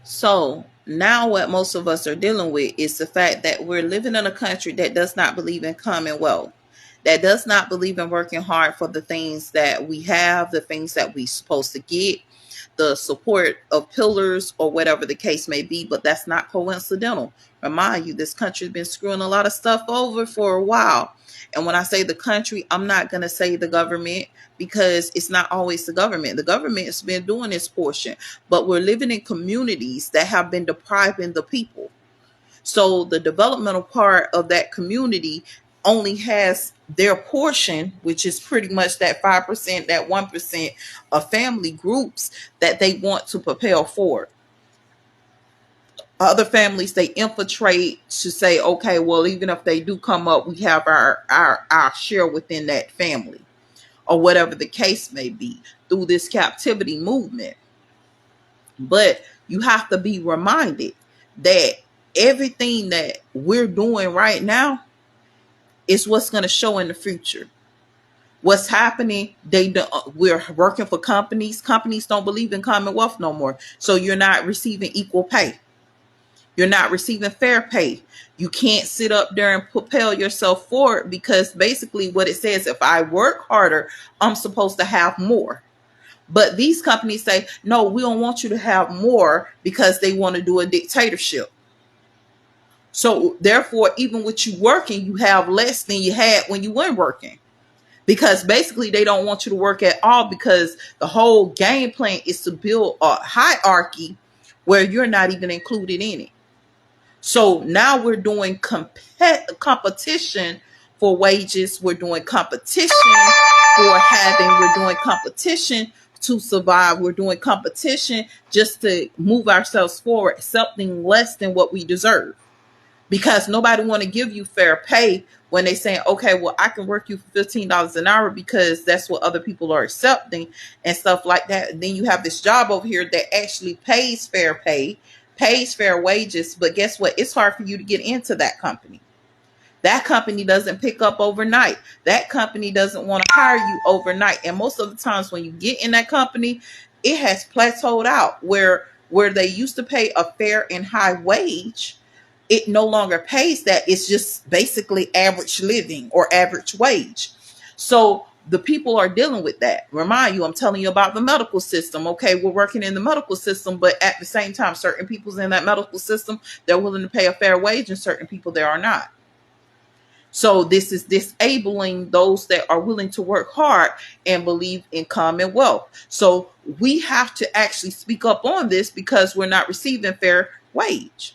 So now what most of us are dealing with is the fact that we're living in a country that does not believe in commonwealth, that does not believe in working hard for the things that we have, the things that we're supposed to get, the support of pillars or whatever the case may be. But that's not coincidental. Remind you, this country's been screwing a lot of stuff over for a while. And when I say the country, I'm not going to say the government, because it's not always the government. The government has been doing its portion, but we're living in communities that have been depriving the people. So the developmental part of that community only has their portion, which is pretty much that 5%, that 1% of family groups that they want to propel forward. Other families, they infiltrate to say, okay, well, even if they do come up, we have our share within that family, or whatever the case may be, through this captivity movement. But you have to be reminded that everything that we're doing right now is what's going to show in the future. What's happening, we're working for companies. Companies don't believe in commonwealth no more. So you're not receiving equal pay. You're not receiving fair pay. You can't sit up there and propel yourself forward, because basically what it says, if I work harder, I'm supposed to have more. But these companies say, no, we don't want you to have more, because they want to do a dictatorship. So therefore, even with you working, you have less than you had when you weren't working, because basically they don't want you to work at all, because the whole game plan is to build a hierarchy where you're not even included in it. So now we're doing competition for wages. We're doing competition we're doing competition to survive. We're doing competition just to move ourselves forward, something less than what we deserve. Because nobody want to give you fair pay when they saying, okay, well, I can work you for $15 an hour because that's what other people are accepting and stuff like that. And then you have this job over here that actually pays fair pay, pays fair wages. But guess what? It's hard for you to get into that company. That company doesn't pick up overnight. That company doesn't want to hire you overnight. And most of the times when you get in that company, it has plateaued out where they used to pay a fair and high wage. It no longer pays that. It's just basically average living or average wage. So the people are dealing with that. Remind you, I'm telling you about the medical system. Okay, we're working in the medical system, but at the same time, certain people's in that medical system, they're willing to pay a fair wage, and certain people there are not. So this is disabling those that are willing to work hard and believe in commonwealth. So we have to actually speak up on this, because we're not receiving fair wage.